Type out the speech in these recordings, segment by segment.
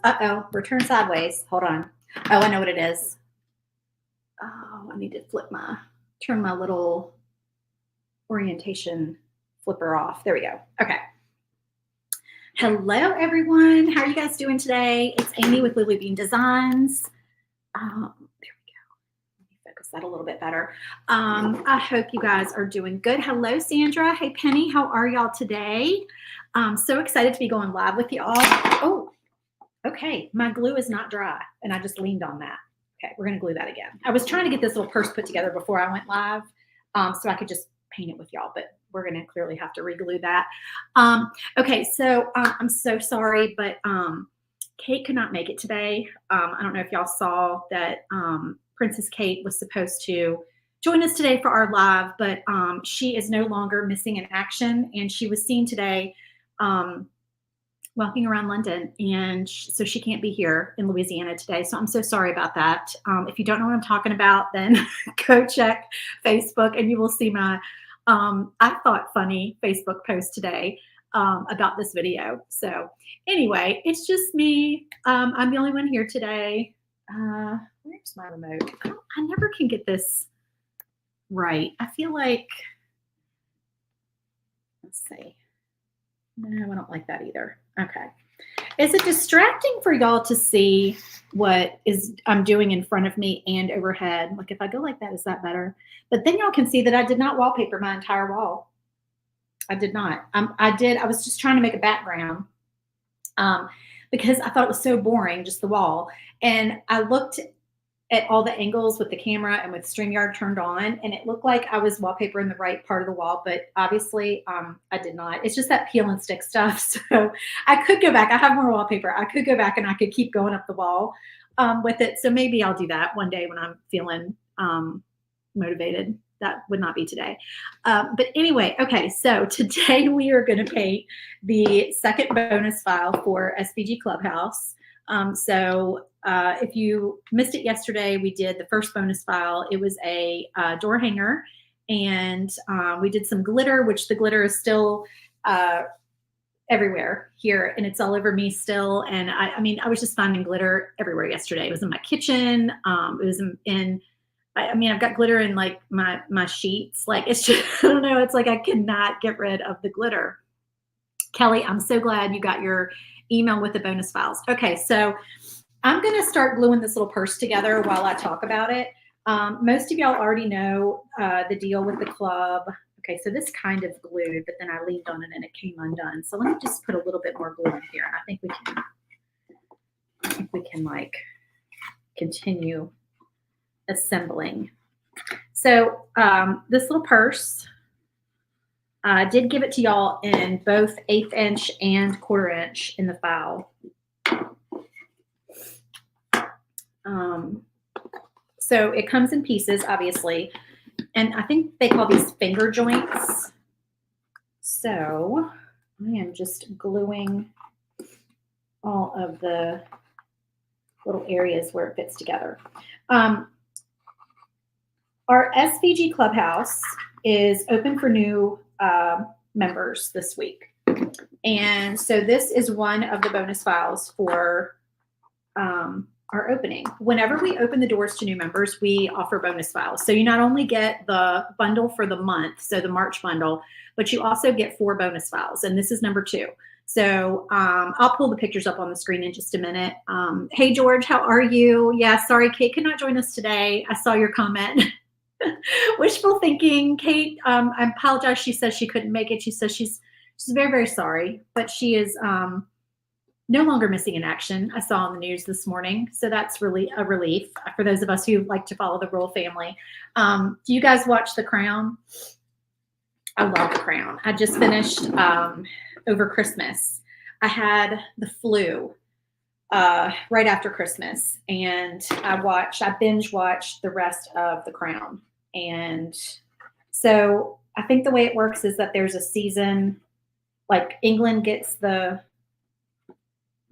Uh-oh, return sideways. Hold on. Oh, I know what it is. Oh, I need to turn my little orientation flipper off. There we go. Okay. Hello, everyone. How are you guys doing today? It's Amy with Lily Bean Designs. There we go. Let me focus that a little bit better. I hope you guys are doing good. Hello, Sandra. Hey, Penny. How are y'all today? I'm so excited to be going live with y'all. Oh, okay. My glue is not dry, and I just leaned on that. Okay, we're going to glue that again. I was trying to get this little purse put together before I went live so I could just paint it with y'all, but we're going to clearly have to reglue that. Okay, so I'm so sorry, but Kate could not make it today. I don't know if y'all saw that Princess Kate was supposed to join us today for our live, but she is no longer missing in action, and she was seen today walking around London, and so she can't be here in Louisiana today. So I'm so sorry about that. If you don't know what I'm talking about, then go check Facebook and you will see my, I thought funny Facebook post today about this video. So anyway, it's just me. I'm the only one here today. Where's my remote? I never can get this right. I feel like, let's see. No, I don't like that either. Okay. Is it distracting for y'all to see what I'm doing in front of me and overhead? Like if I go like that, is that better? But then y'all can see that I did not wallpaper my entire wall. I did not. I was just trying to make a background because I thought it was so boring, just the wall. And I looked at all the angles with the camera and with StreamYard turned on, and it looked like I was wallpapering the right part of the wall, but obviously I did not. It's just that peel and stick stuff. So I could go back. I have more wallpaper. I could go back and I could keep going up the wall with it. So maybe I'll do that one day when I'm feeling motivated. That would not be today. But anyway, okay, so today we are going to paint the second bonus file for SVG Clubhouse. If you missed it yesterday, we did the first bonus file. It was a door hanger, and we did some glitter, which the glitter is still everywhere here, and it's all over me still. And I mean, I was just finding glitter everywhere yesterday. It was in my kitchen. It was I've got glitter in like my sheets. Like it's just, I don't know. It's like I cannot get rid of the glitter. Kelly, I'm so glad you got your email with the bonus files. Okay, so I'm going to start gluing this little purse together while I talk about it. Most of y'all already know the deal with the club. Okay, so this kind of glued, but then I leaned on it and it came undone. So let me just put a little bit more glue in here. And I think we can like continue assembling. So this little purse, I did give it to y'all in both 1/8 inch and 1/4 inch in the file. So it comes in pieces, obviously, and I think they call these finger joints. So I am just gluing all of the little areas where it fits together. Our SVG Clubhouse is open for new members this week. And so this is one of the bonus files for our opening. Whenever we open the doors to new members, we offer bonus files. So you not only get the bundle for the month, so the March bundle, but you also get 4 bonus files. And this is number 2. So I'll pull the pictures up on the screen in just a minute. Hey, George, how are you? Yeah, sorry, Kate could not join us today. I saw your comment. Wishful thinking. Kate, I apologize. She says she couldn't make it. She says she's very, very sorry, but she is no longer missing in action. I saw on the news this morning. So that's really a relief for those of us who like to follow the royal family. Do you guys watch The Crown? I love The Crown. I just finished over Christmas. I had the flu right after Christmas, and I binge watched the rest of The Crown. And so I think the way it works is that there's a season, like England gets the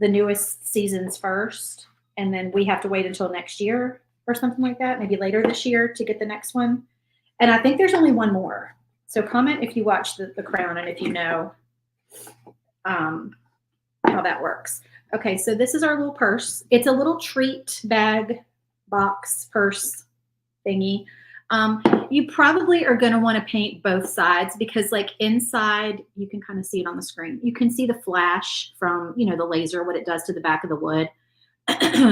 newest seasons first, and then we have to wait until next year or something like that, maybe later this year to get the next one. And I think there's only one more. So comment if you watch the Crown and if you know how that works. Okay, so this is our little purse. It's a little treat bag, box, purse thingy. You probably are going to want to paint both sides because like inside, you can kind of see it on the screen. You can see the flash from, you know, the laser, what it does to the back of the wood.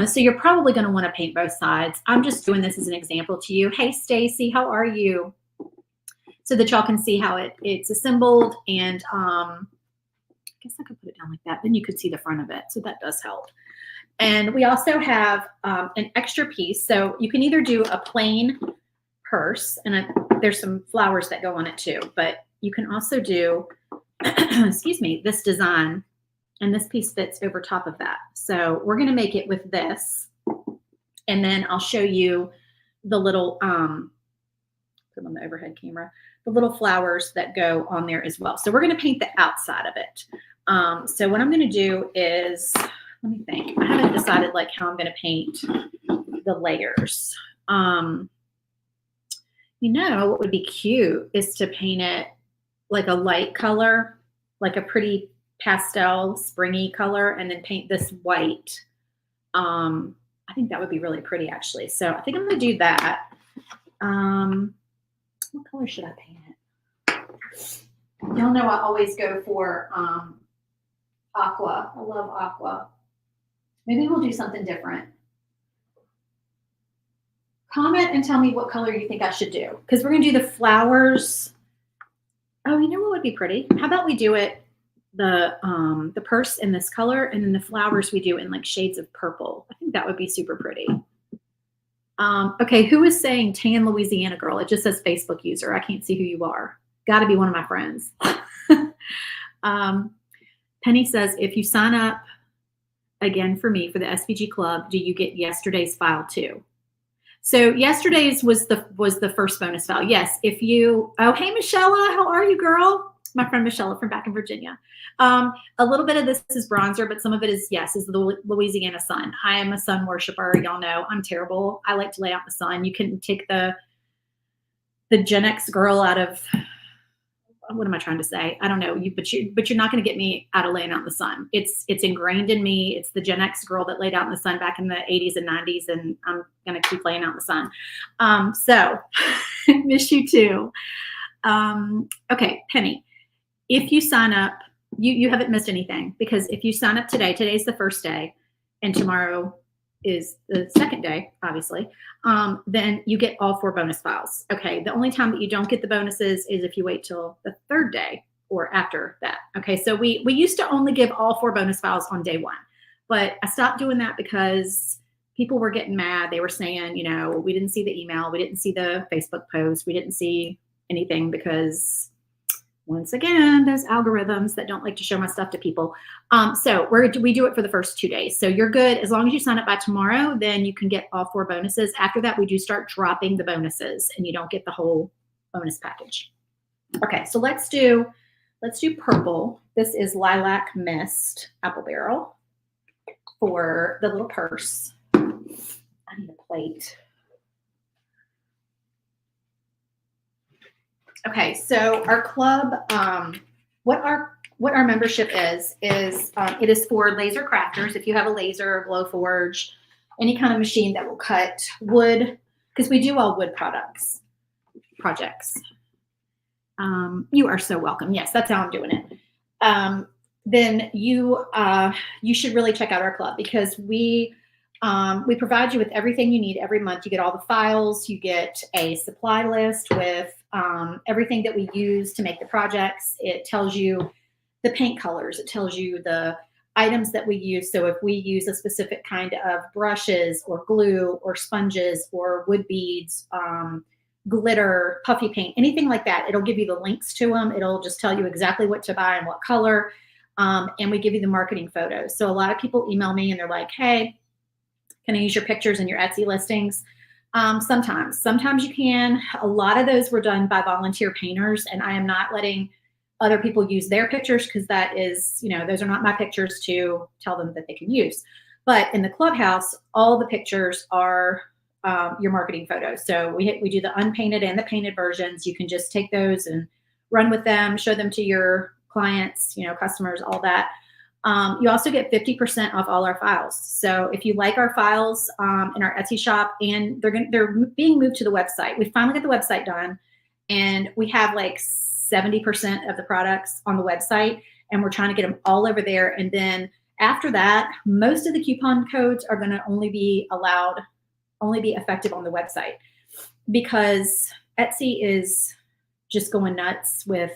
So you're probably going to want to paint both sides. I'm just doing this as an example to you. Hey, Stacy, how are you? So that y'all can see how it's assembled. And I guess I could put it down like that. Then you could see the front of it. So that does help. And we also have an extra piece. So you can either do a plain purse, and there's some flowers that go on it too, but you can also do, excuse me, this design, and this piece fits over top of that. So we're going to make it with this, and then I'll show you the little, put them on the overhead camera, the little flowers that go on there as well. So we're going to paint the outside of it. So what I'm going to do is, let me think. I haven't decided like how I'm going to paint the layers. You know, what would be cute is to paint it like a light color, like a pretty pastel, springy color, and then paint this white. I think that would be really pretty, actually. So I think I'm going to do that. What color should I paint it? Y'all know I always go for aqua. I love aqua. Maybe we'll do something different. Comment and tell me what color you think I should do, because we're going to do the flowers. Oh, you know what would be pretty? How about we do it, the purse in this color, and then the flowers we do in like shades of purple. I think that would be super pretty. Okay, who is saying tan Louisiana girl? It just says Facebook user. I can't see who you are. Got to be one of my friends. Penny says, if you sign up again for me for the SVG Club, do you get yesterday's file too? So yesterday's was the first bonus file. Yes, if you, oh, hey, Michelle, how are you, girl? My friend Michelle from back in Virginia. A little bit of this is bronzer, but some of it is the Louisiana sun. I am a sun worshiper. Y'all know I'm terrible. I like to lay out the sun. You can take the Gen X girl out of, what am I trying to say? I don't know. But you're not going to get me out of laying out in the sun. It's ingrained in me. It's the Gen X girl that laid out in the sun back in the 80s and 90s, and I'm going to keep laying out in the sun. So miss you too. Okay, Penny, if you sign up, you haven't missed anything, because if you sign up today, today's the first day, and tomorrow is the second day, obviously, then you get all 4 bonus files. Okay, the only time that you don't get the bonuses is if you wait till the 3rd day or after that. Okay, so we used to only give all 4 bonus files on day 1, but I stopped doing that because people were getting mad. They were saying, you know, we didn't see the email, we didn't see the Facebook post, we didn't see anything, because once again, those algorithms that don't like to show my stuff to people. So we do it for the first 2 days. So you're good. As long as you sign up by tomorrow, then you can get all 4 bonuses. After that, we do start dropping the bonuses, and you don't get the whole bonus package. Okay, so let's do purple. This is Lilac Mist Apple Barrel for the little purse. I need a plate. Okay, so our club, what our membership is it is for laser crafters. If you have a laser, Glowforge, any kind of machine that will cut wood, because we do all wood projects. You are so welcome. Yes, that's how I'm doing it. Then you should really check out our club, because we provide you with everything you need every month. You get all the files, you get a supply list with everything that we use to make the projects. It tells you the paint colors. It tells you the items that we use. So if we use a specific kind of brushes or glue or sponges or wood beads, glitter, puffy paint, anything like that, it'll give you the links to them. It'll just tell you exactly what to buy and what color. And we give you the marketing photos. So a lot of people email me and they're like, hey, can I use your pictures in your Etsy listings? Sometimes you can. A lot of those were done by volunteer painters, and I am not letting other people use their pictures, because that is, you know, those are not my pictures to tell them that they can use. But in the clubhouse, all the pictures are your marketing photos. So we do the unpainted and the painted versions. You can just take those and run with them, show them to your clients, you know, customers, all that. You also get 50% off all our files. So if you like our files in our Etsy shop, and they're being moved to the website. We finally got the website done, and we have like 70% of the products on the website, and we're trying to get them all over there. And then after that, most of the coupon codes are going to only be effective on the website, because Etsy is just going nuts with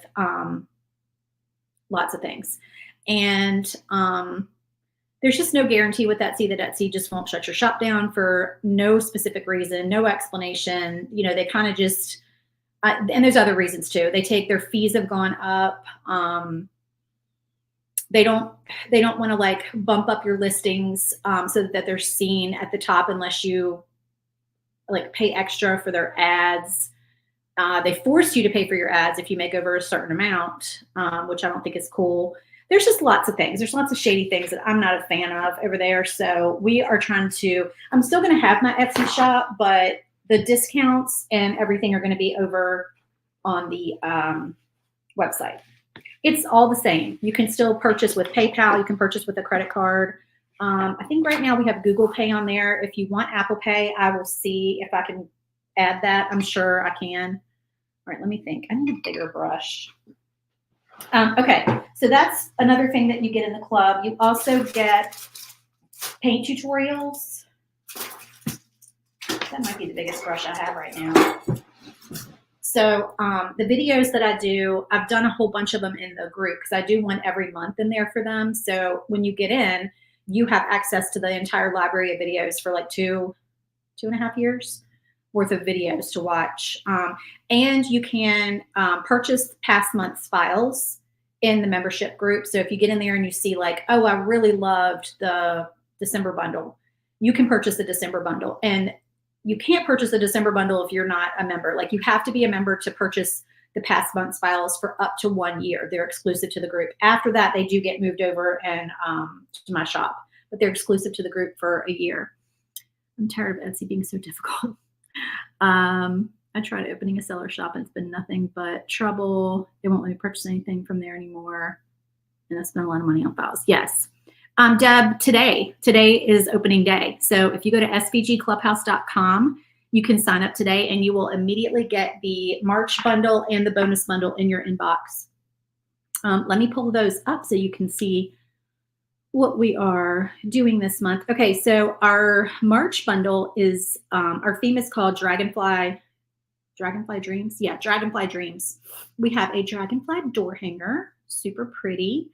lots of things. And there's just no guarantee with Etsy that Etsy just won't shut your shop down for no specific reason, no explanation. You know, they kind of just, and there's other reasons too. Their fees have gone up. They don't want to like bump up your listings so that they're seen at the top unless you like pay extra for their ads. They force you to pay for your ads if you make over a certain amount, which I don't think is cool. There's just lots of things. There's lots of shady things that I'm not a fan of over there. So we are trying to, I'm still going to have my Etsy shop, but the discounts and everything are going to be over on the website. It's all the same. You can still purchase with PayPal. You can purchase with a credit card. I think right now we have Google Pay on there. If you want Apple Pay, I will see if I can add that. I'm sure I can. All right, let me think. I need a bigger brush. Okay, so that's another thing that you get in the club. You also get paint tutorials. That might be the biggest brush I have right now. So the videos that I do, I've done a whole bunch of them in the group because I do one every month in there for them. So when you get in, you have access to the entire library of videos for like two and a half years worth of videos to watch. And you can purchase past month's files in the membership group. So if you get in there and you see like, oh, I really loved the December bundle, you can purchase the December bundle. And you can't purchase the December bundle if you're not a member. Like you have to be a member to purchase the past month's files for up to 1 year. They're exclusive to the group. After that, they do get moved over and to my shop, but they're exclusive to the group for a year. I'm tired of Etsy being so difficult. I tried opening a seller shop and it's been nothing but trouble. They won't let me purchase anything from there anymore. And I spent a lot of money on files. Yes. Deb, today is opening day. So if you go to svgclubhouse.com, you can sign up today and you will immediately get the March bundle and the bonus bundle in your inbox. Let me pull those up so you can see what we are doing this month. Okay, so our March bundle is, our theme is called Dragonfly Dreams? Yeah, Dragonfly Dreams. We have a dragonfly door hanger, super pretty.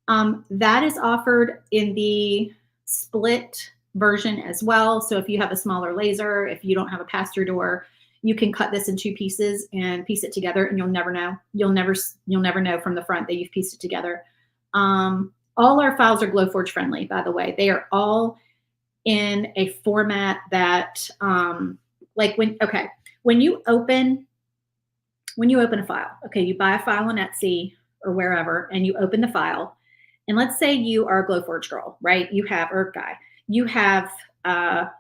That is offered in the split version as well. So if you have a smaller laser, if you don't have a pass-through door, you can cut this in 2 pieces and piece it together, and you'll never know. You'll never know from the front that you've pieced it together. All our files are Glowforge friendly, by the way. They are all in a format that, when you open a file, okay, you buy a file on Etsy or wherever, and you open the file, and let's say you are a Glowforge girl, right? You have, or guy, you have a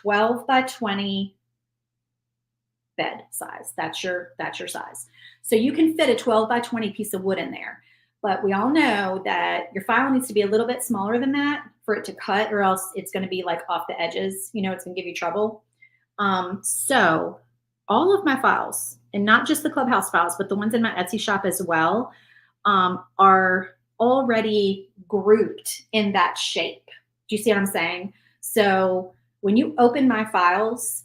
12 by 20 bed size. That's your size. So you can fit a 12 by 20 piece of wood in there. But we all know that your file needs to be a little bit smaller than that for it to cut, or else it's going to be like off the edges. You know, it's going to give you trouble. So all of my files, and not just the Clubhouse files, but the ones in my Etsy shop as well, are already grouped in that shape. Do you see what I'm saying? So when you open my files,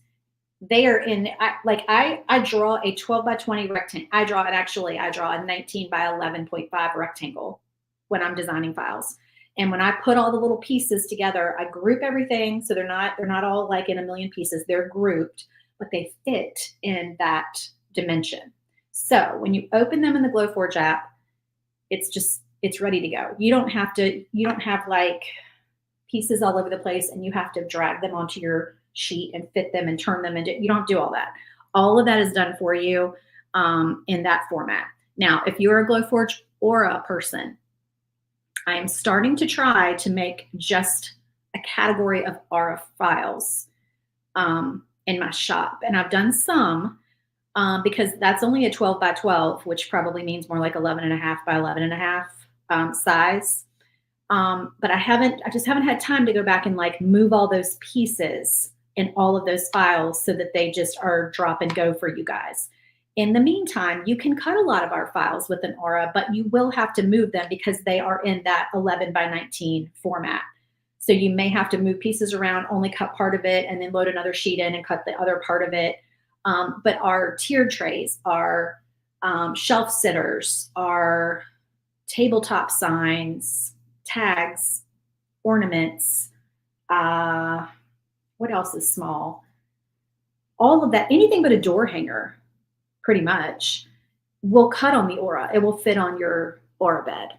they are in, I draw a 12 by 20 rectangle. I draw a 19 by 11.5 rectangle when I'm designing files. And when I put all the little pieces together, I group everything. So they're not all like in a million pieces. They're grouped, but they fit in that dimension. So when you open them in the Glowforge app, it's ready to go. You don't have like pieces all over the place and you have to drag them onto your sheet and fit them and turn them into, you don't do all that. All of that is done for you in that format. Now, if you're a Glowforge Aura person, I am starting to try to make just a category of Aura files in my shop. And I've done some because that's only a 12 by 12, which probably means more like 11.5 by 11.5 size. But I just haven't had time to go back and like move all those pieces in all of those files so that they just are drop and go for you guys. In the meantime, you can cut a lot of our files with an Aura, but you will have to move them because they are in that 11 by 19 format. So you may have to move pieces around, only cut part of it, and then load another sheet in and cut the other part of it. But our tiered trays, our shelf sitters, our tabletop signs, tags, ornaments, what else is small? All of that, anything but a door hanger, pretty much, will cut on the Aura. It will fit on your Aura bed.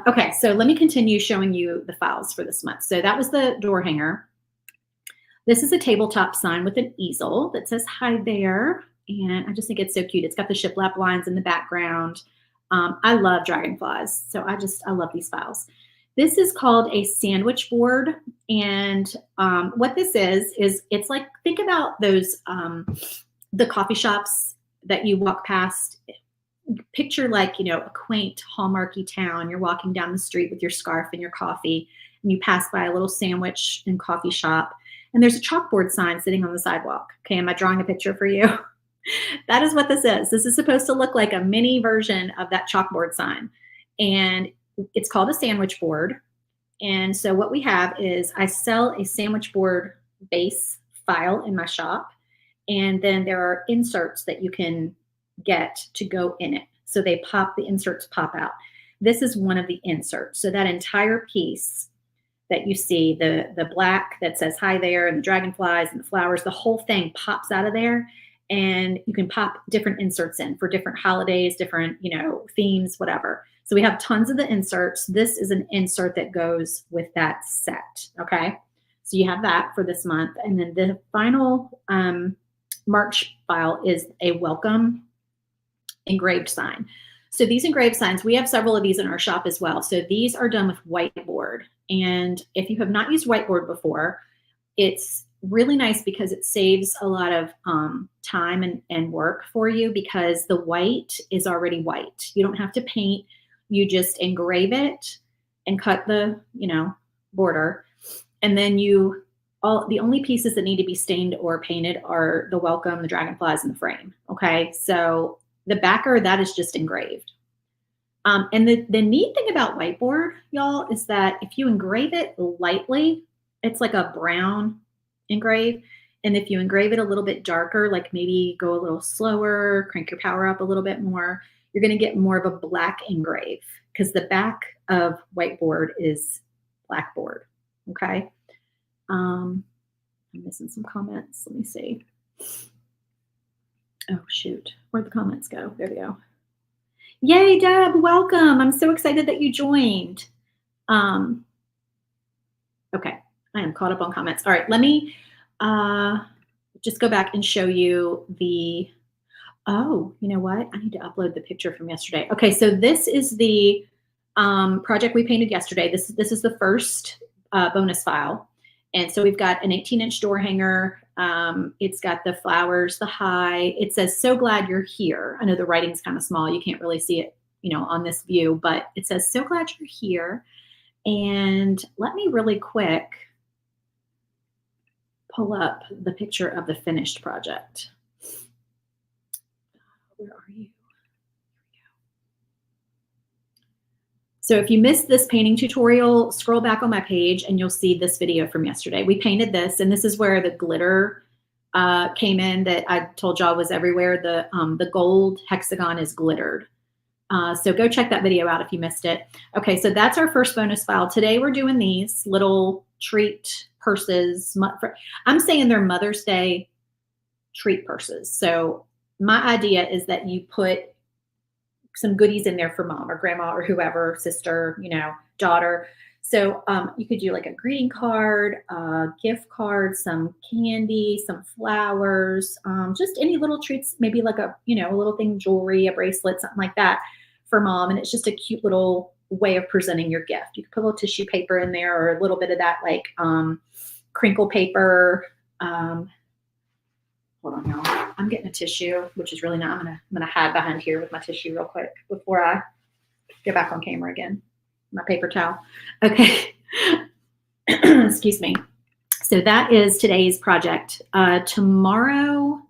Okay, so let me continue showing you the files for this month. So that was the door hanger. This is a tabletop sign with an easel that says, "Hi there." And I just think it's so cute. It's got the shiplap lines in the background. I love dragonflies, so I love these files. This is called a sandwich board. And what this is it's like, think about those, the coffee shops that you walk past. Picture like, a quaint hallmarky town. You're walking down the street with your scarf and your coffee, and you pass by a little sandwich and coffee shop, and there's a chalkboard sign sitting on the sidewalk. Okay, am I drawing a picture for you? That is what this is. This is supposed to look like a mini version of that chalkboard sign. And it's called a sandwich board. And so what we have is I sell a sandwich board base file in my shop. And then there are inserts that you can get to go in it. So the inserts pop out. This is one of the inserts. So that entire piece that you see, the black that says "Hi there" and the dragonflies and the flowers, the whole thing pops out of there. And you can pop different inserts in for different holidays, different, themes, whatever. So we have tons of the inserts. This is an insert that goes with that set. Okay. So you have that for this month. And then the final March file is a welcome engraved sign. So these engraved signs, we have several of these in our shop as well. So these are done with whiteboard. And if you have not used whiteboard before, it's really nice because it saves a lot of time and work for you, because the white is already white. You don't have to paint. You just engrave it and cut the, border. And then the only pieces that need to be stained or painted are the welcome, the dragonflies, and the frame. Okay. So the backer, that is just engraved. And the neat thing about whiteboard, y'all, is that if you engrave it lightly, it's like a brown engrave. And if you engrave it a little bit darker, like maybe go a little slower, crank your power up a little bit more, you're going to get more of a black engrave, because the back of whiteboard is blackboard. Okay. I'm missing some comments. Let me see. Oh, shoot. Where'd the comments go? There we go. Yay, Deb. Welcome. I'm so excited that you joined. Okay. I am caught up on comments. All right. Let me just go back and show you oh, you know what? I need to upload the picture from yesterday. Okay. So this is the project we painted yesterday. This is the first bonus file. And so we've got an 18-inch door hanger. It's got the flowers, the high. It says, "So glad you're here." I know the writing's kind of small. You can't really see it, on this view, but it says, "So glad you're here." And let me really quick pull up the picture of the finished project. Where are you? So if you missed this painting tutorial, scroll back on my page and you'll see this video from yesterday. We painted this, and this is where the glitter came in that I told y'all was everywhere. The gold hexagon is glittered. So go check that video out if you missed it. Okay, so that's our first bonus file. Today we're doing these little treat purses. I'm saying they're Mother's Day treat purses. So my idea is that you put some goodies in there for mom or grandma or whoever, sister, daughter. So you could do like a greeting card, a gift card, some candy, some flowers, just any little treats, maybe like a little thing, jewelry, a bracelet, something like that for mom. And it's just a cute little way of presenting your gift. You could put a little tissue paper in there, or a little bit of that like crinkle paper. Hold on, y'all. I'm getting a tissue, which is really not. I'm gonna hide behind here with my tissue real quick before I get back on camera again. my paper towel. Okay. Excuse me. So that is today's project. Tomorrow,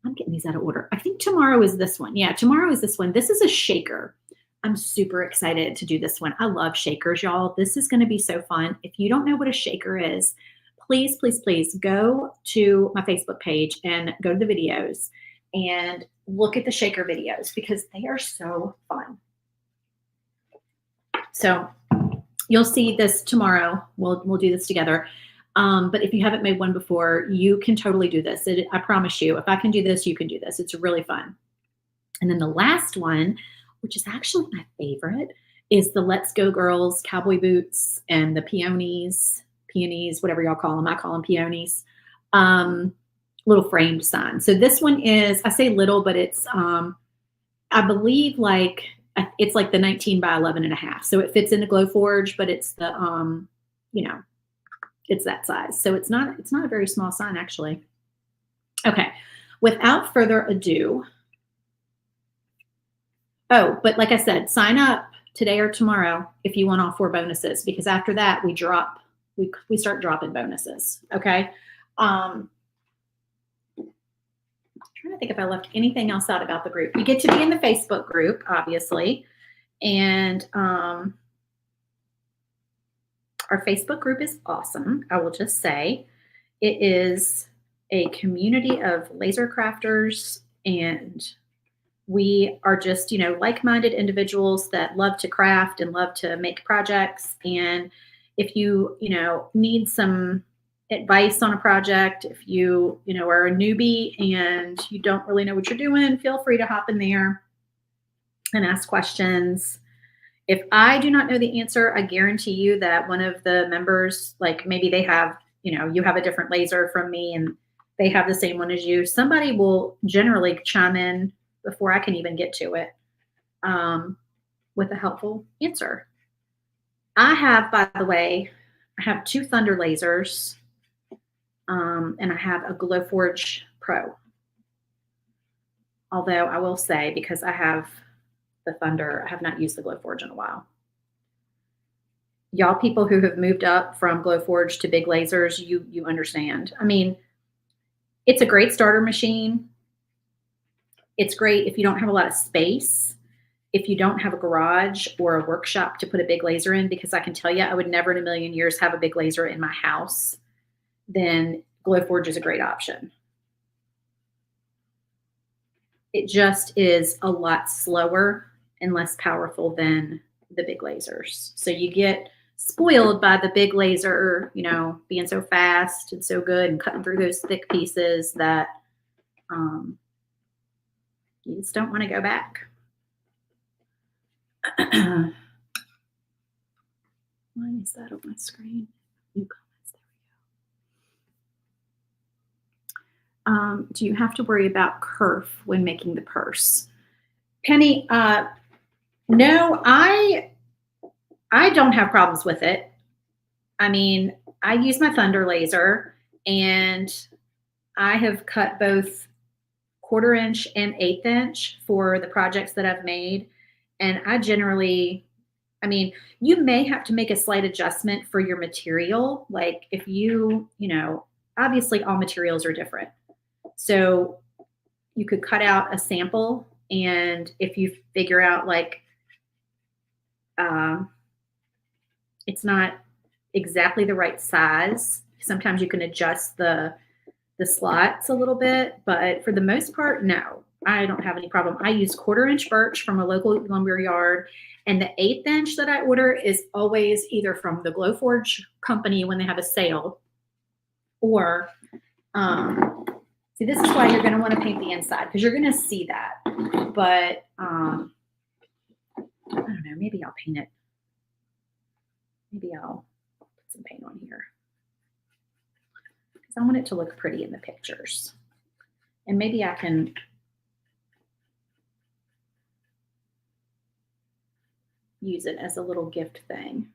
I'm getting these out of order. I think tomorrow is this one. Yeah, tomorrow is this one. This is a shaker. I'm super excited to do this one. I love shakers, y'all. This is going to be so fun. If you don't know what a shaker is, please, please, please go to my Facebook page and go to the videos and look at the shaker videos because they are so fun. So you'll see this tomorrow. We'll do this together. But if you haven't made one before, you can totally do this. I promise you, if I can do this, you can do this. It's really fun. And then the last one, which is actually my favorite, is the Let's Go Girls cowboy boots and the peonies, whatever y'all call them. I call them peonies. Little framed sign. So this one is, I say little, but it's, I believe it's like the 19 by 11.5. So it fits into Glowforge, but it's the, it's that size. So it's not a very small sign actually. Okay. Without further ado. Oh, but like I said, sign up today or tomorrow if you want all 4 bonuses, because after that we start dropping bonuses. Okay. I'm trying to think if I left anything else out about the group. You get to be in the Facebook group, obviously. And our Facebook group is awesome. I will just say it is a community of laser crafters, and we are just, like-minded individuals that love to craft and love to make projects. And if you, need some advice on a project, if you, are a newbie and you don't really know what you're doing, feel free to hop in there and ask questions. If I do not know the answer, I guarantee you that one of the members, like maybe they have, you have a different laser from me and they have the same one as you, somebody will generally chime in before I can even get to it with a helpful answer. I have, by the way, I have 2 Thunder lasers and I have a Glowforge Pro. Although I will say, because I have the Thunder, I have not used the Glowforge in a while. Y'all people who have moved up from Glowforge to big lasers, you understand. I mean, it's a great starter machine. It's great if you don't have a lot of space, if you don't have a garage or a workshop to put a big laser in, because I can tell you, I would never in a million years have a big laser in my house. Then Glowforge is a great option. It just is a lot slower and less powerful than the big lasers. So you get spoiled by the big laser, being so fast and so good and cutting through those thick pieces that you just don't want to go back. Why is that on my screen? New comments. There we go. Do you have to worry about kerf when making the purse? Penny, no, I don't have problems with it. I mean, I use my Thunder laser and I have cut both 1/4 inch and 1/8 inch for the projects that I've made. And I generally, you may have to make a slight adjustment for your material. Like if you, obviously all materials are different. So you could cut out a sample, and if you figure out it's not exactly the right size, sometimes you can adjust the slots a little bit, but for the most part, no, I don't have any problem. I use 1/4 inch birch from a local lumber yard, and the 1/8 inch that I order is always either from the Glowforge company when they have a sale, or see, this is why you're going to want to paint the inside, because you're going to see that. But I don't know, maybe I'll paint it. Maybe I'll put some paint on here because I want it to look pretty in the pictures. And maybe I can use it as a little gift thing.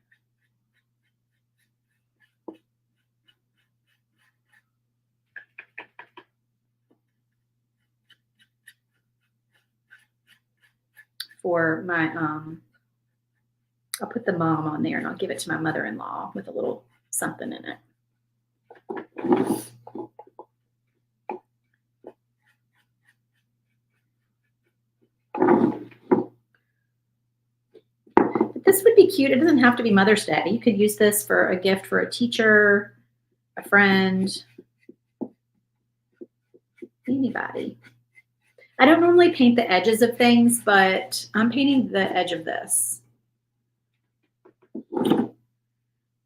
For my I'll put the mom on there and I'll give it to my mother-in-law with a little something in it. But this would be cute. It doesn't have to be Mother's Day. You could use this for a gift for a teacher, a friend, anybody. I don't normally paint the edges of things, but I'm painting the edge of this.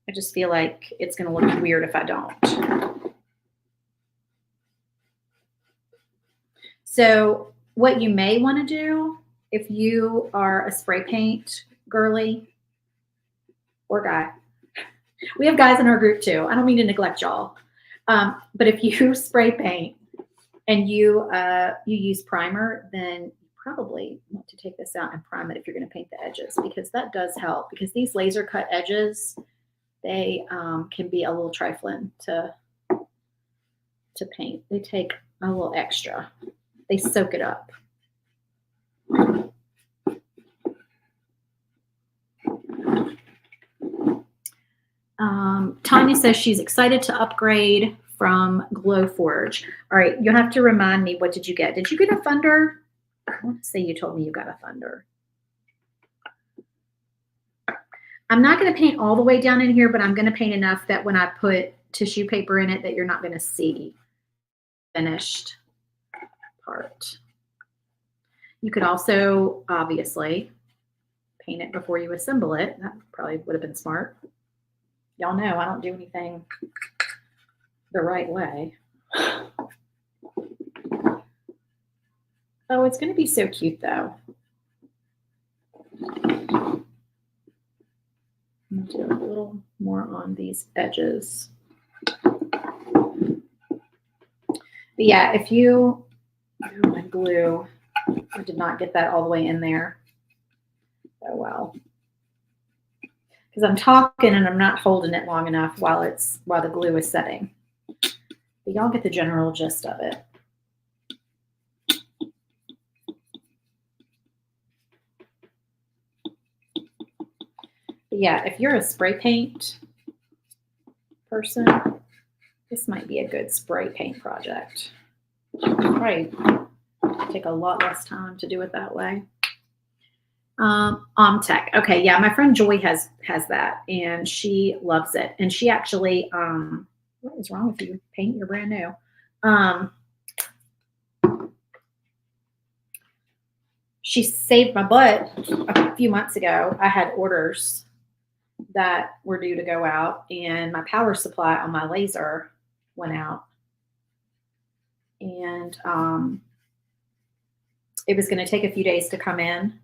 I just feel like it's going to look weird if I don't. So what you may want to do if you are a spray paint girly or guy, we have guys in our group too. I don't mean to neglect y'all. But if you spray paint and you use primer, then you probably want to take this out and prime it if you're going to paint the edges, because that does help, because these laser cut edges, they can be a little trifling to paint. They take a little extra. They soak it up. Tanya says she's excited to upgrade from Glowforge. All right, you'll have to remind me, what did you get? Did you get a Thunder? I want to say you told me you got a Thunder. I'm not going to paint all the way down in here, but I'm going to paint enough that when I put tissue paper in it that you're not going to see finished part. You could also, obviously, paint it before you assemble it. That probably would have been smart. Y'all know I don't do anything the right way. Oh, it's going to be so cute, though. I'm going to do a little more on these edges. But yeah, if you, oh, my glue, I did not get that all the way in there. Oh, well. Because I'm talking and I'm not holding it long enough while the glue is setting. But y'all get the general gist of it. But yeah, if you're a spray paint person, this might be a good spray paint project. Right. Take a lot less time to do it that way. Tech. Okay, yeah, my friend Joy has that, and she loves it. And she actually, what is wrong with you? Paint, you're brand new. She saved my butt a few months ago. I had orders that were due to go out, and my power supply on my laser went out. And it was going to take a few days to come in.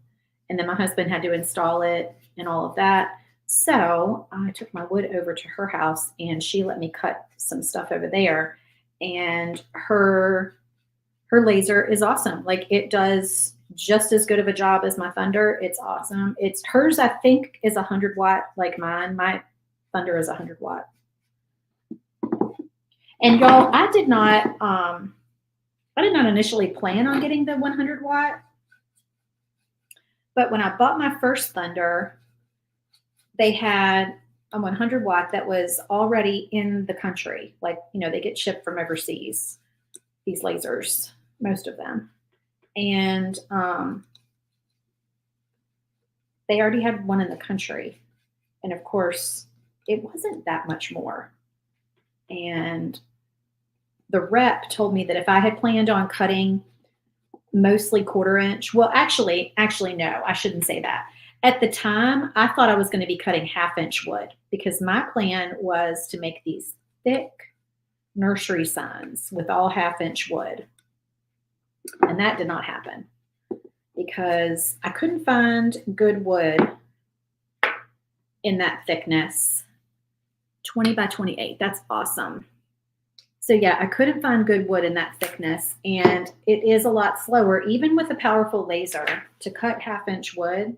And then my husband had to install it and all of that. So I took my wood over to her house, and she let me cut some stuff over there. And her laser is awesome. Like, it does just as good of a job as my Thunder. It's awesome. Hers, I think, is 100 watt like mine. My Thunder is 100 watt. And y'all, I did not initially plan on getting the 100 watt. But when I bought my first Thunder, they had a 100 watt that was already in the country. Like, they get shipped from overseas, these lasers, most of them. And they already had one in the country. And of course, it wasn't that much more. And the rep told me that if I had planned on cutting mostly 1/4 inch. Well, actually, no, I shouldn't say that. At the time, I thought I was going to be cutting 1/2 inch wood, because my plan was to make these thick nursery signs with all 1/2 inch wood. And that did not happen, because I couldn't find good wood in that thickness. 20 by 28. That's awesome. So yeah, I couldn't find good wood in that thickness, and it is a lot slower, even with a powerful laser. To cut 1/2 inch wood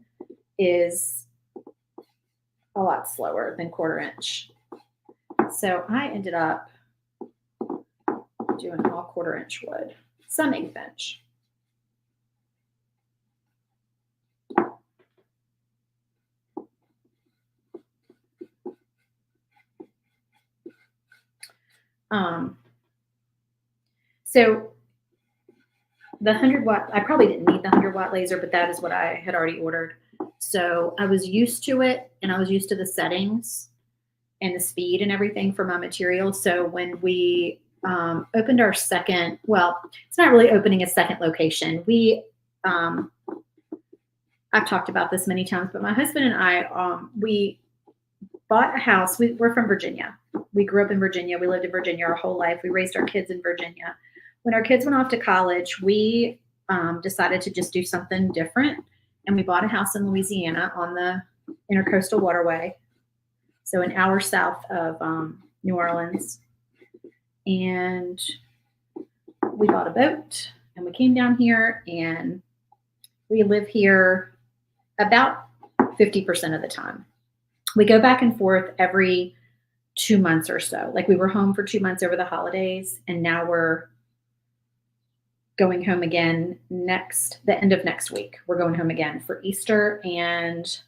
is a lot slower than 1/4 inch. So I ended up doing all 1/4 inch wood, some 1/8 inch. So the 100-watt, I probably didn't need the 100-watt laser, but that is what I had already ordered. So I was used to it, and I was used to the settings and the speed and everything for my material. So when we opened our second, well, it's not really opening a second location. I've talked about this many times, but my husband and I, we bought a house. We're from Virginia. We grew up in Virginia. We lived in Virginia our whole life. We raised our kids in Virginia. When our kids went off to college, we decided to just do something different. And we bought a house in Louisiana on the Intercoastal Waterway, so an hour south of New Orleans. And we bought a boat, and we came down here, and we live here about 50% of the time. We go back and forth every 2 months or so. Like we were home for 2 months over the holidays, and now we're going home again the end of next week. We're going home again for Easter and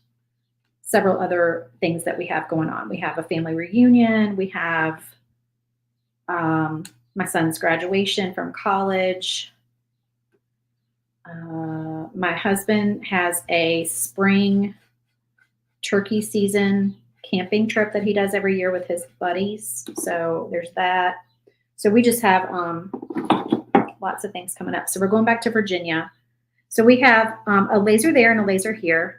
several other things that we have going on. We have a family reunion. We have my son's graduation from college. My husband has a spring turkey season camping trip that he does every year with his buddies. So there's that. So we just have lots of things coming up. So we're going back to Virginia. So we have a laser there and a laser here.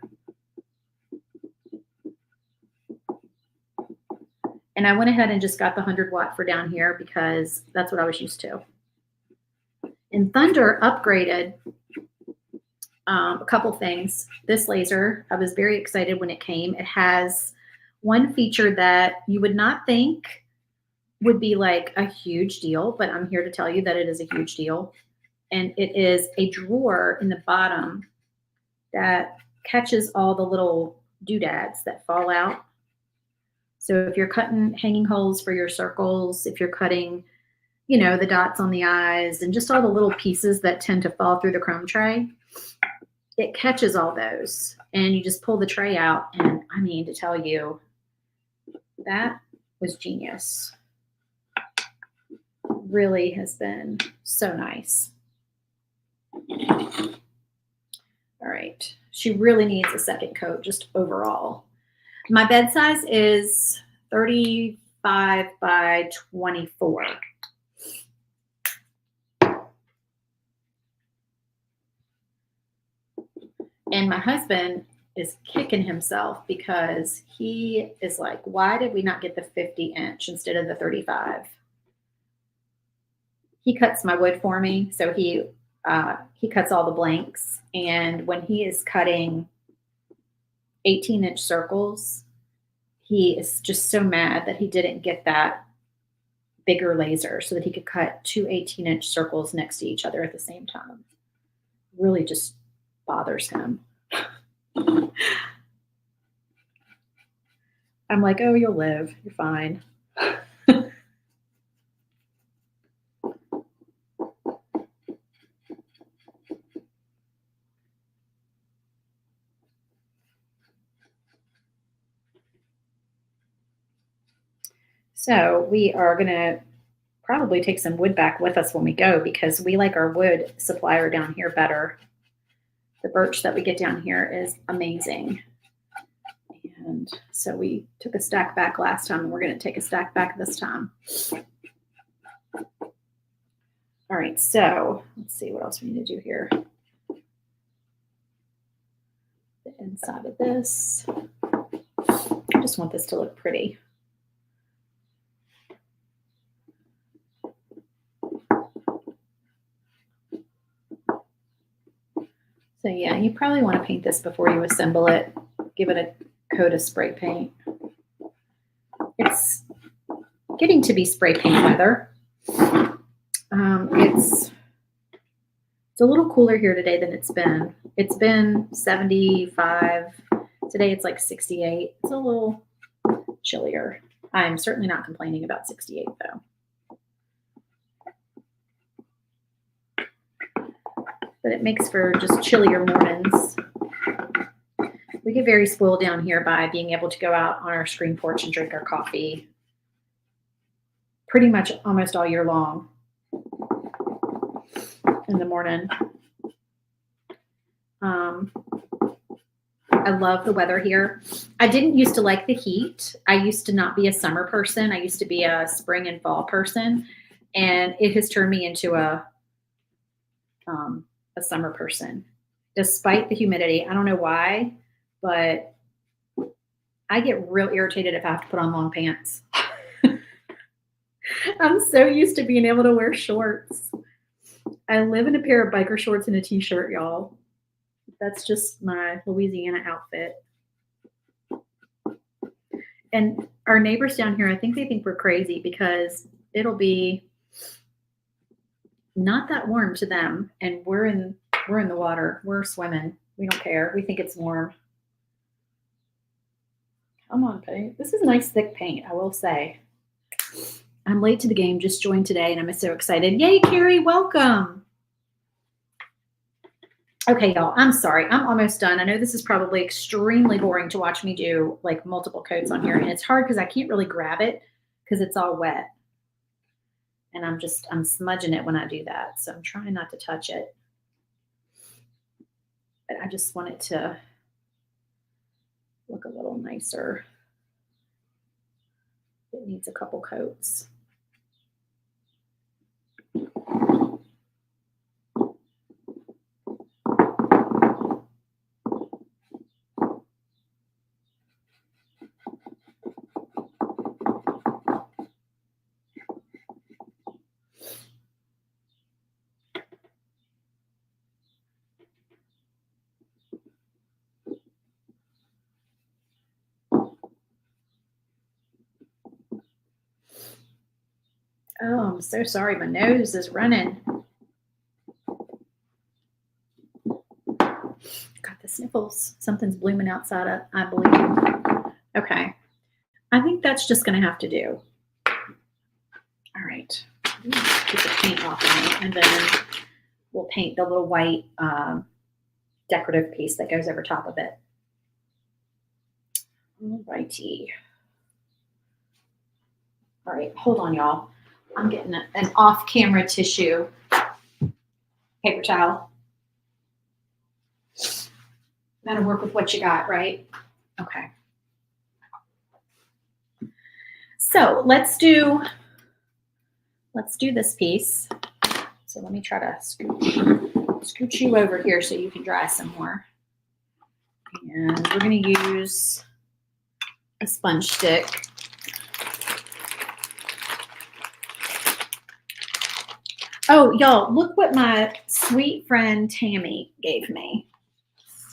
And I went ahead and just got the 100-watt for down here because that's what I was used to. And Thunder upgraded a couple things. This laser, I was very excited when it came. It has one feature that you would not think would be like a huge deal, but I'm here to tell you that it is a huge deal. And it is a drawer in the bottom that catches all the little doodads that fall out. So if you're cutting hanging holes for your circles, if you're cutting, the dots on the eyes and just all the little pieces that tend to fall through the chrome tray, it catches all those, and you just pull the tray out. And I mean to tell you, that was genius. Really has been so nice. All right. She really needs a second coat just overall. My bed size is 35 by 24. And my husband is kicking himself because he is like, why did we not get the 50-inch instead of the 35? He cuts my wood for me, so he cuts all the blanks. And when he is cutting 18-inch circles, he is just so mad that he didn't get that bigger laser so that he could cut two 18-inch circles next to each other at the same time. Really just bothers him. I'm like, oh, you'll live. You're fine. So we are going to probably take some wood back with us when we go because we like our wood supplier down here better. The birch that we get down here is amazing. And so we took a stack back last time, and we're going to take a stack back this time. All right, so let's see what else we need to do here. The inside of this. I just want this to look pretty. So yeah, you probably want to paint this before you assemble it. Give it a coat of spray paint. It's getting to be spray paint weather. It's a little cooler here today than it's been. It's been 75. Today it's like 68. It's a little chillier. I'm certainly not complaining about 68 though. But it makes for just chillier mornings. We get very spoiled down here by being able to go out on our screen porch and drink our coffee pretty much almost all year long in the morning. I love the weather here. I didn't used to like the heat. I used to not be a summer person. I used to be a spring and fall person, and it has turned me into a summer person, despite the humidity. I don't know why, but I get real irritated if I have to put on long pants. I'm so used to being able to wear shorts. I live in a pair of biker shorts and a t-shirt, y'all. That's just my Louisiana outfit. And our neighbors down here, I think they think we're crazy because it'll be not that warm to them, and we're in the water. We're swimming. We don't care. We think it's warm. Come on, paint. This is nice thick paint, I will say. I'm late to the game, just joined today, and I'm so excited. Yay, Carrie, welcome. Okay, y'all, I'm sorry. I'm almost done. I know this is probably extremely boring to watch me do like multiple coats on here, and it's hard because I can't really grab it because it's all wet. And I'm smudging it when I do that. So I'm trying not to touch it. But I just want it to look a little nicer. It needs a couple coats. Oh, I'm so sorry. My nose is running. Got the sniffles. Something's blooming outside, I believe. Okay. I think that's just going to have to do. All right. Get the paint off of me, and then we'll paint the little white decorative piece that goes over top of it. All righty. All right. Hold on, y'all. I'm getting an off-camera tissue paper towel. Gotta work with what you got, right? Okay. So let's do this piece. So let me try to scooch you over here so you can dry some more. And we're gonna use a sponge stick. Oh, y'all, look what my sweet friend Tammy gave me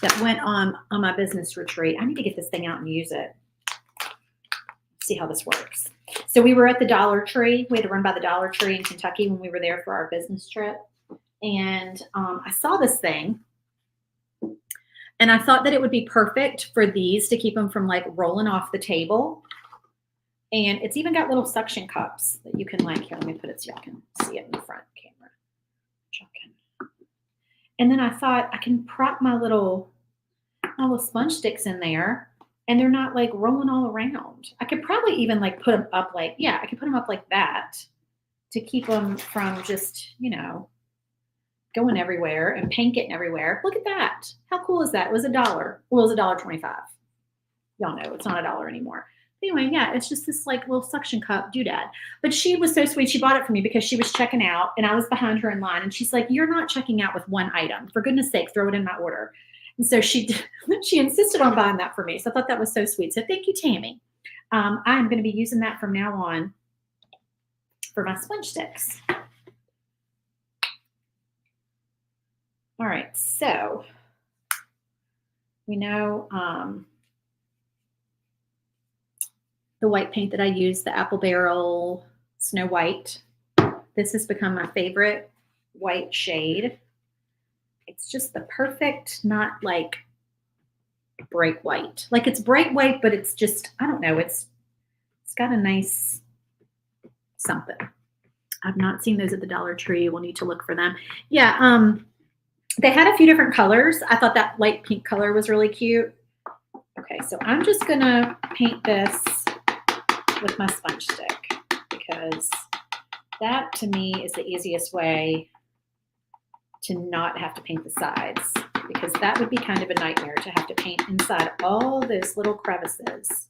that went on my business retreat. I need to get this thing out and use it. See how this works. So we were at the Dollar Tree. We had to run by the Dollar Tree in Kentucky when we were there for our business trip. And I saw this thing. And I thought that it would be perfect for these to keep them from like rolling off the table. And it's even got little suction cups that you can like, here, let me put it so y'all can see it in the front camera. And then I thought I can prop my little sponge sticks in there and they're not like rolling all around. I could probably even like put them up like, yeah, I could put them up like that to keep them from just, you know, going everywhere and paint getting everywhere. Look at that. How cool is that? It was $1. Well, it was $1.25. Y'all know it's not $1 anymore. Anyway, yeah, it's just this like little suction cup doodad. But she was so sweet. She bought it for me because she was checking out and I was behind her in line. And she's like, you're not checking out with one item. For goodness sake, throw it in my order. And so she insisted on buying that for me. So I thought that was so sweet. So thank you, Tammy. I'm going to be using that from now on for my sponge sticks. All right, so we know the white paint that I use, the Apple Barrel Snow White. This has become my favorite white shade. It's just the perfect, not like bright white. Like it's bright white, but it's just, I don't know, it's got a nice something. I've not seen those at the Dollar Tree. We'll need to look for them. Yeah, they had a few different colors. I thought that light pink color was really cute. Okay, so I'm just gonna paint this with my sponge stick because That to me is the easiest way to not have to paint the sides, because that would be kind of a nightmare to have to paint inside all those little crevices.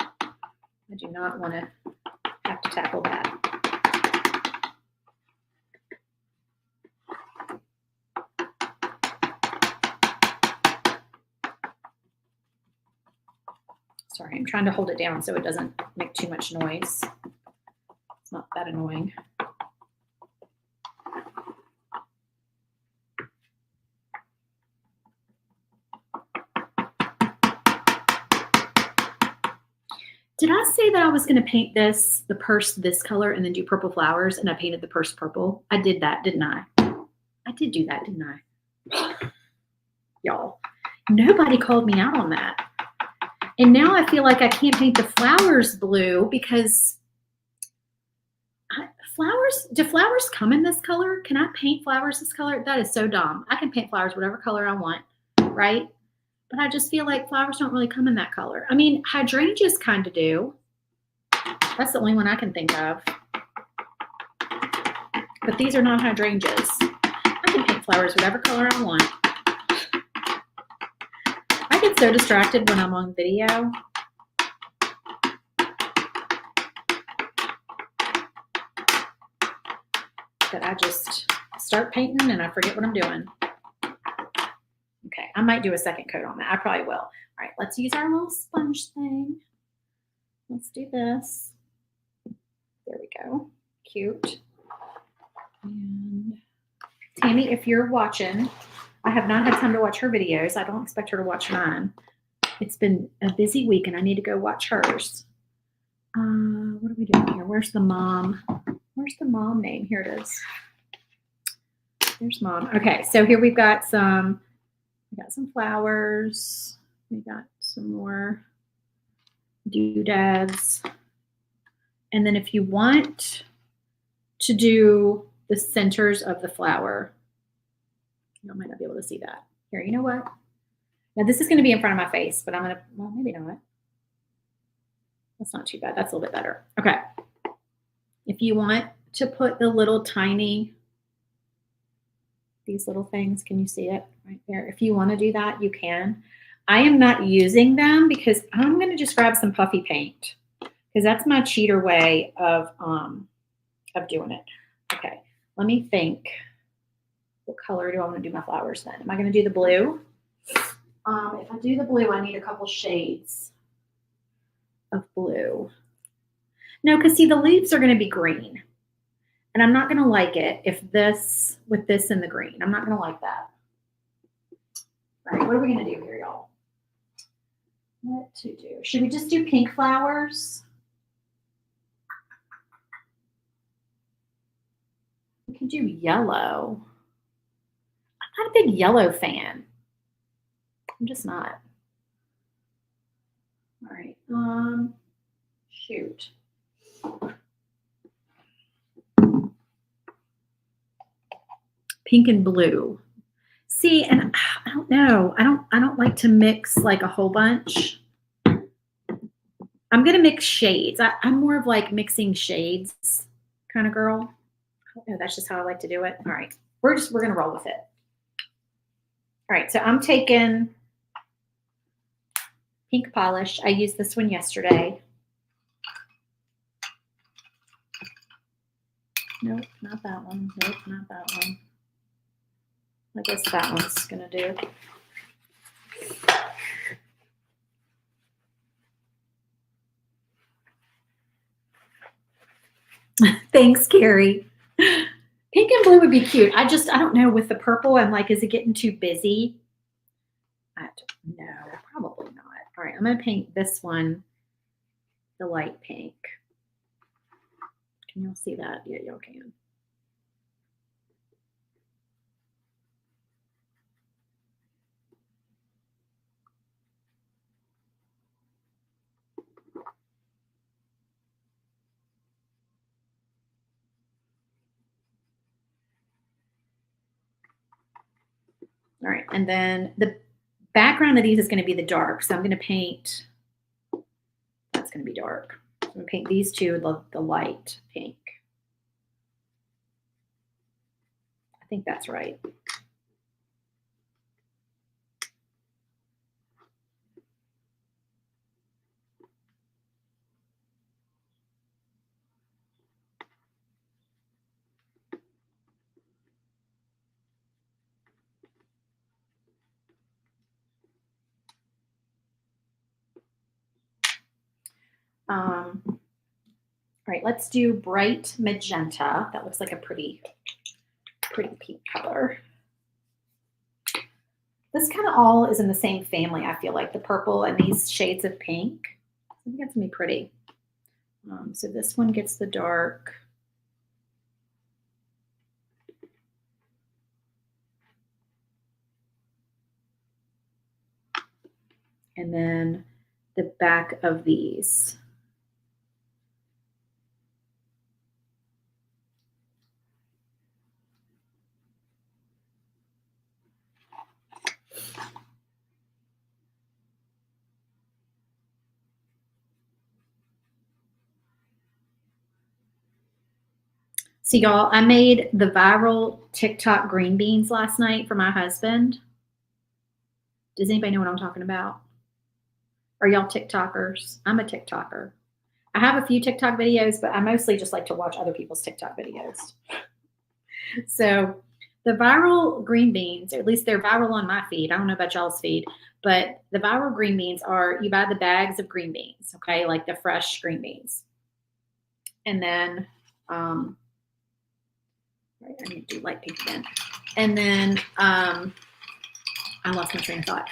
I do not want to have to tackle that. Sorry, I'm trying to hold it down so it doesn't make too much noise. It's not that annoying. Did I say that I was going to paint the purse this color and then do purple flowers, and I painted the purse purple? I did that, didn't I? I did do that, didn't I? Y'all, nobody called me out on that. And now I feel like I can't paint the flowers blue because do flowers come in this color? Can I paint flowers this color? That is so dumb. I can paint flowers whatever color I want, right? But I just feel like flowers don't really come in that color. I mean, hydrangeas kind of do. That's the only one I can think of. But these are not hydrangeas. I can paint flowers whatever color I want. I get so distracted when I'm on video. That I just start painting and I forget what I'm doing. Okay, I might do a second coat on that. I probably will. All right, let's use our little sponge thing. Let's do this. There we go. Cute. And Tammy, if you're watching, I have not had time to watch her videos. I don't expect her to watch mine. It's been a busy week and I need to go watch hers. What are we doing here? Where's the mom? Where's the mom name? Here it is. There's mom. Okay, so here we've got some flowers. We got some more doodads. And then if you want to do the centers of the flower, you might not be able to see that. Here, you know what? Now this is going to be in front of my face, but I'm going to, well, maybe not. That's not too bad. That's a little bit better. Okay. If you want to put the little tiny, these little things, can you see it right there? If you want to do that, you can. I am not using them because I'm going to just grab some puffy paint because that's my cheater way of doing it. Okay, let me think. What color do I want to do my flowers then? Am I going to do the blue? If I do the blue, I need a couple shades of blue. No, because see, the leaves are going to be green. And I'm not going to like it if this, with this in the green. I'm not going to like that. All right, what are we going to do here, y'all? What to do? Should we just do pink flowers? We could do yellow. I'm not a big yellow fan. I'm just not. All right. Shoot. Pink and blue. See, and I don't know. I don't like to mix like a whole bunch. I'm gonna mix shades. I'm more of like mixing shades kind of girl. I don't know. That's just how I like to do it. All right. We're gonna roll with it. All right, so I'm taking pink polish. I used this one yesterday. Nope, not that one. Nope, not that one. I guess that one's gonna do. Thanks, Carrie. Pink and blue would be cute. I don't know, with the purple, I'm like, is it getting too busy? I don't know, probably not. All right, I'm gonna paint this one the light pink. Can y'all see that? Yeah, y'all can. All right, and then the background of these is going to be the dark. So I'm going to paint, that's going to be dark. So ultimate pink. These two, the light pink. I think that's right. All right, let's do bright magenta. That looks like a pretty pink color. This kind of all is in the same family, I feel like, the purple and these shades of pink. I think that's gonna be pretty. So this one gets the dark. And then the back of these. So y'all, I made the viral TikTok green beans last night for my husband. Does anybody know what I'm talking about? Are y'all TikTokers? I'm a TikToker. I have a few TikTok videos, but I mostly just like to watch other people's TikTok videos. So the viral green beans, or at least they're viral on my feed. I don't know about y'all's feed, but the viral green beans are, you buy the bags of green beans, okay, like the fresh green beans. And then, right, I need to do light pink again. And then I lost my train of thought.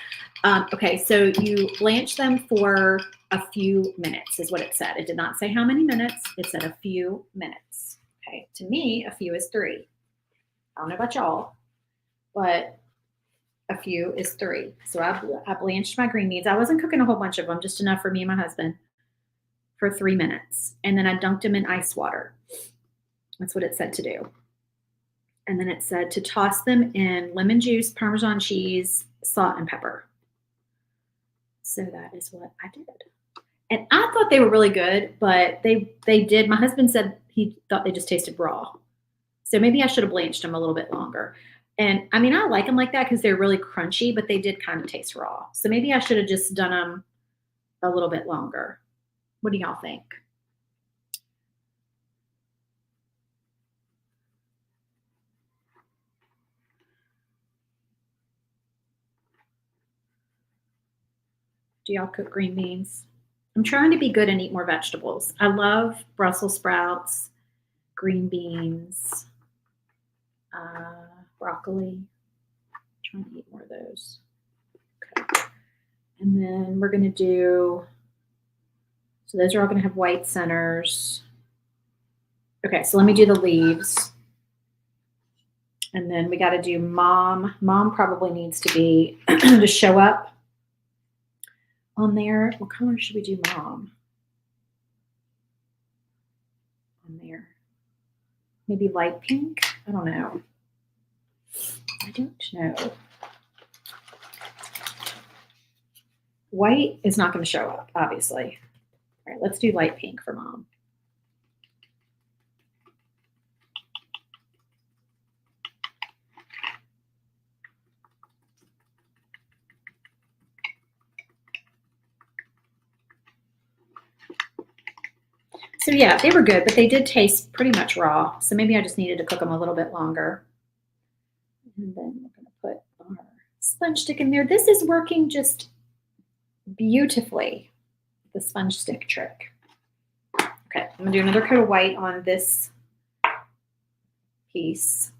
Okay, so you blanch them for a few minutes is what it said. It did not say how many minutes. It said a few minutes. Okay, to me, a few is 3. I don't know about y'all, but a few is 3. So I blanched my green beans. I wasn't cooking a whole bunch of them, just enough for me and my husband for 3 minutes. And then I dunked them in ice water. That's what it said to do. And then it said to toss them in lemon juice, Parmesan cheese, salt, and pepper. So that is what I did. And I thought they were really good, but they did. My husband said he thought they just tasted raw. So maybe I should have blanched them a little bit longer. And I mean, I like them like that because they're really crunchy, but they did kind of taste raw. So maybe I should have just done them a little bit longer. What do y'all think? Do y'all cook green beans? I'm trying to be good and eat more vegetables. I love Brussels sprouts, green beans, broccoli. I'm trying to eat more of those. Okay. And then we're going to do, so those are all going to have white centers. Okay, so let me do the leaves. And then we got to do mom. Mom probably needs to be to show up on there. What color should we do mom on there? Maybe light pink? I don't know. I don't know. White is not going to show up, obviously. All right, let's do light pink for mom. So yeah, they were good, but they did taste pretty much raw. So maybe I just needed to cook them a little bit longer. And then we're going to put our sponge stick in there. This is working just beautifully, the sponge stick trick. Okay, I'm going to do another coat of white on this piece.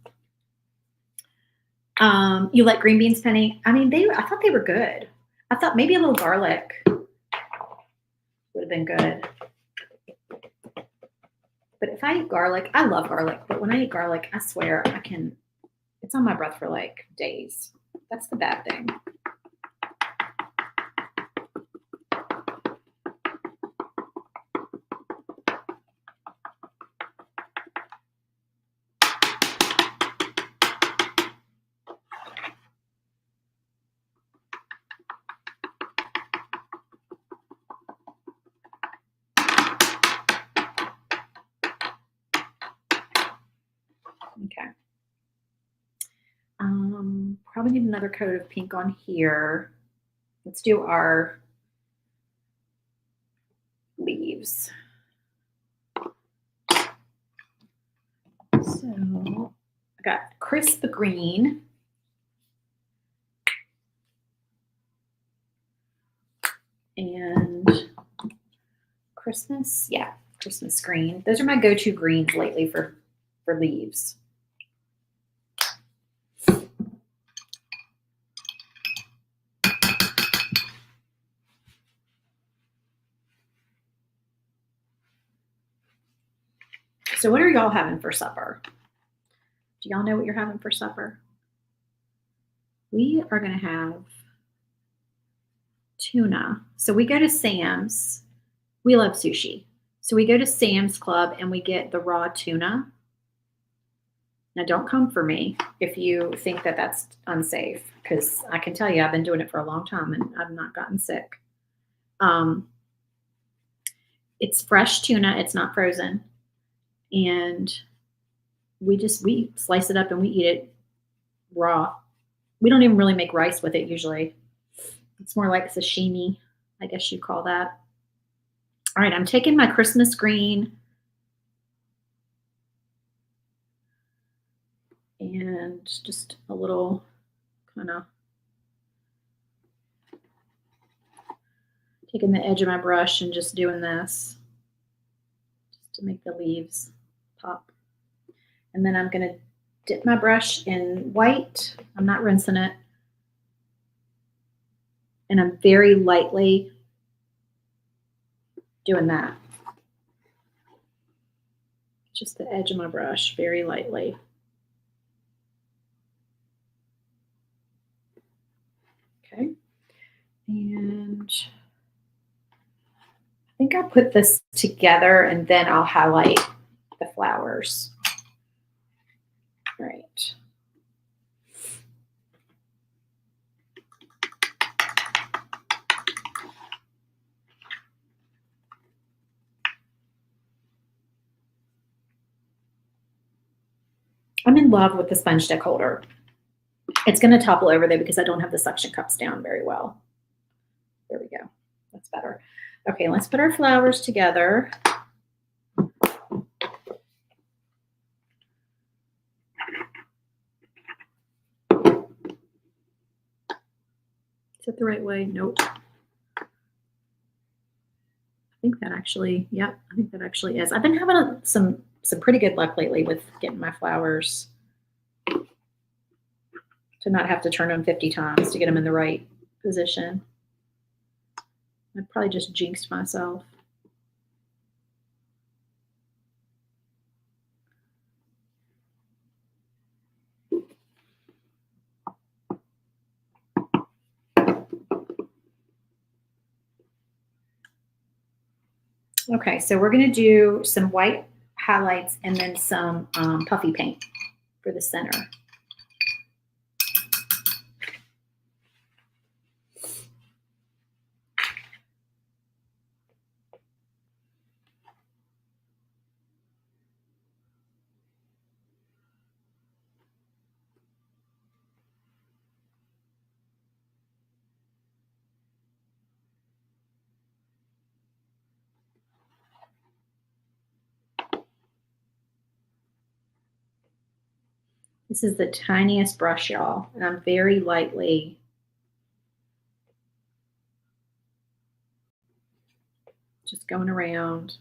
You like green beans, Penny? I mean, I thought they were good. I thought maybe a little garlic would have been good. But if I eat garlic, I love garlic, but when I eat garlic, I swear it's on my breath for like days. That's the bad thing. Okay. Probably need another coat of pink on here. Let's do our leaves. So I got crisp green. And Christmas, yeah, Christmas green. Those are my go-to greens lately for leaves. So what are y'all having for supper? Do y'all know what you're having for supper? We are going to have tuna. So we go to Sam's. We love sushi. So we go to Sam's Club and we get the raw tuna. Now don't come for me if you think that that's unsafe, because I can tell you I've been doing it for a long time and I've not gotten sick. It's fresh tuna. It's not frozen. And we slice it up and we eat it raw. We don't even really make rice with it usually. It's more like sashimi, I guess you call that. All right, I'm taking my Christmas green and just a little kind of taking the edge of my brush and just doing this just to make the leaves pop. And then I'm going to dip my brush in white. I'm not rinsing it. And I'm very lightly doing that. Just the edge of my brush, very lightly. Okay. And I think I'll put this together and then I'll highlight the flowers. All right. I'm in love with the sponge stick holder. It's going to topple over there because I don't have the suction cups down very well. There we go. That's better. Okay, let's put our flowers together. Is it the right way? Nope. I think that actually, yep, I think that actually is. I've been having some pretty good luck lately with getting my flowers to not have to turn them 50 times to get them in the right position. I probably just jinxed myself. Okay, so we're going to do some white highlights and then some puffy paint for the center. This is the tiniest brush, y'all, and I'm very lightly just going around.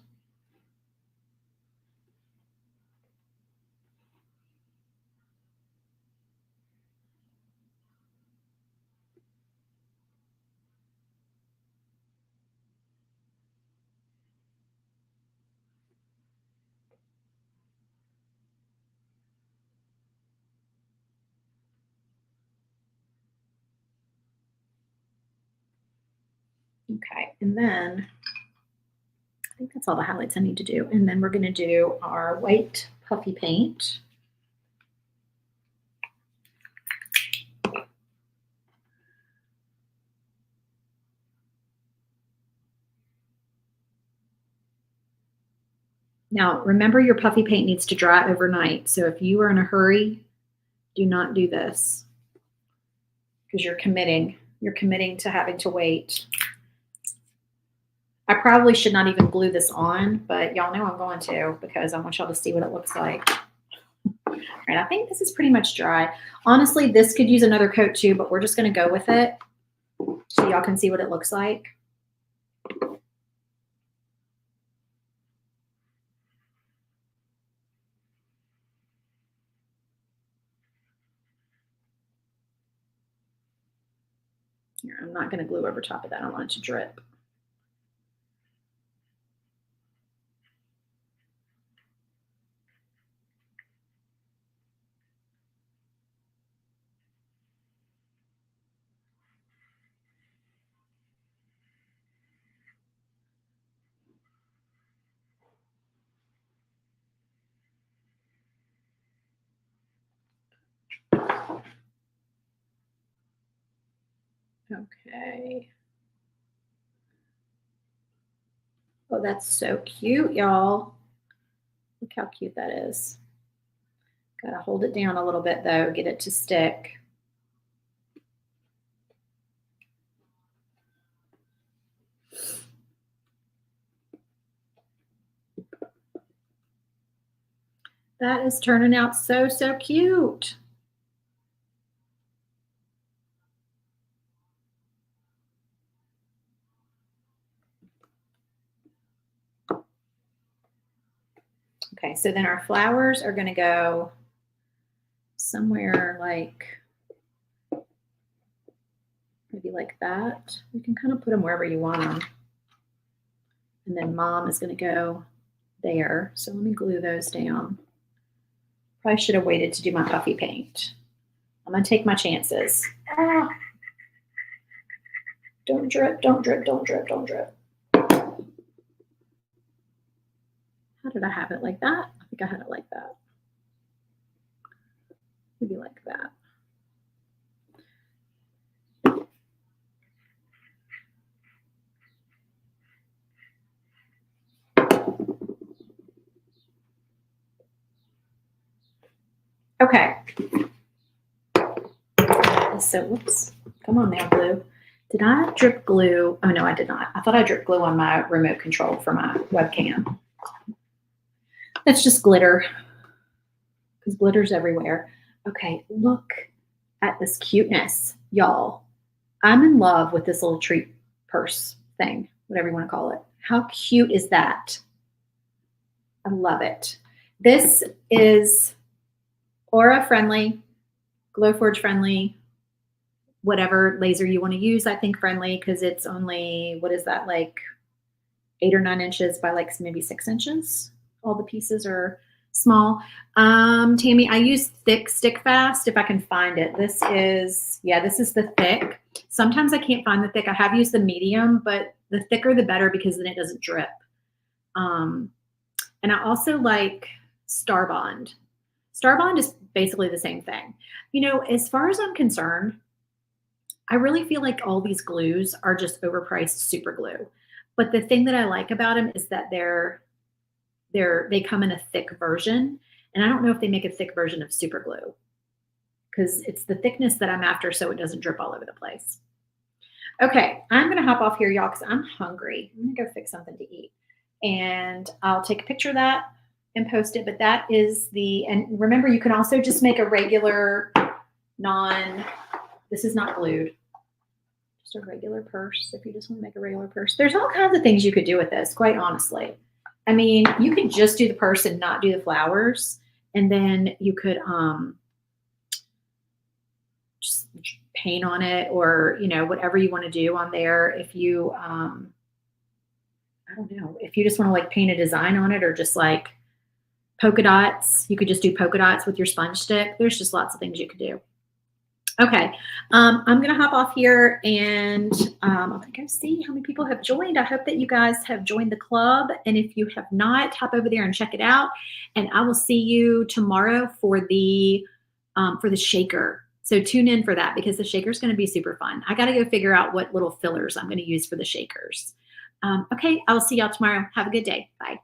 Okay, and then I think that's all the highlights I need to do. And then we're going to do our white puffy paint. Now, remember your puffy paint needs to dry overnight. So if you are in a hurry, do not do this because you're committing. You're committing to having to wait. I probably should not even glue this on, but y'all know I'm going to because I want y'all to see what it looks like. All right, I think this is pretty much dry. Honestly, this could use another coat too, but we're just going to go with it so y'all can see what it looks like. Here, I'm not going to glue over top of that. I don't want it to drip. Okay. Oh, that's so cute, y'all. Look how cute that is. Gotta hold it down a little bit though, get it to stick. That is turning out so, so cute. Okay, so then our flowers are going to go somewhere like, maybe like that. You can kind of put them wherever you want them. And then mom is going to go there. So let me glue those down. Probably should have waited to do my puffy paint. I'm going to take my chances. Ah. Don't drip, don't drip, don't drip, don't drip. How did I have it like that? I think I had it like that. Maybe like that. Okay. So, whoops. Come on now, glue. Did I drip glue? Oh, no, I did not. I thought I dripped glue on my remote control for my webcam. That's just glitter because glitter's everywhere. Okay, look at this cuteness, y'all. I'm in love with this little treat purse thing, whatever you want to call it. How cute is that? I love it. This is Aura friendly, Glowforge friendly, whatever laser you want to use, I think friendly because it's only, what is that, like 8 or 9 inches by like maybe 6 inches. All the pieces are small. Tammy, I use thick stick fast if I can find it. This is the thick. Sometimes I can't find the thick. I have used the medium, but the thicker the better because then it doesn't drip. And I also like Starbond. Starbond is basically the same thing. You know, as far as I'm concerned, I really feel like all these glues are just overpriced super glue. But the thing that I like about them is that they come in a thick version. And I don't know if they make a thick version of super glue because it's the thickness that I'm after so it doesn't drip all over the place. Okay, I'm going to hop off here, y'all, because I'm hungry. I'm going to go fix something to eat. And I'll take a picture of that and post it. But that is and remember, you can also just make a regular this is not glued. Just a regular purse if you just want to make a regular purse. There's all kinds of things you could do with this, quite honestly. I mean, you could just do the purse and not do the flowers. And then you could just paint on it or, you know, whatever you want to do on there. If you, I don't know, if you just want to like paint a design on it or just like polka dots, you could just do polka dots with your sponge stick. There's just lots of things you could do. Okay, I'm going to hop off here and I'm going to go see how many people have joined. I hope that you guys have joined the club. And if you have not, hop over there and check it out. And I will see you tomorrow for the shaker. So tune in for that because the shaker is going to be super fun. I got to go figure out what little fillers I'm going to use for the shakers. Okay, I'll see y'all tomorrow. Have a good day. Bye.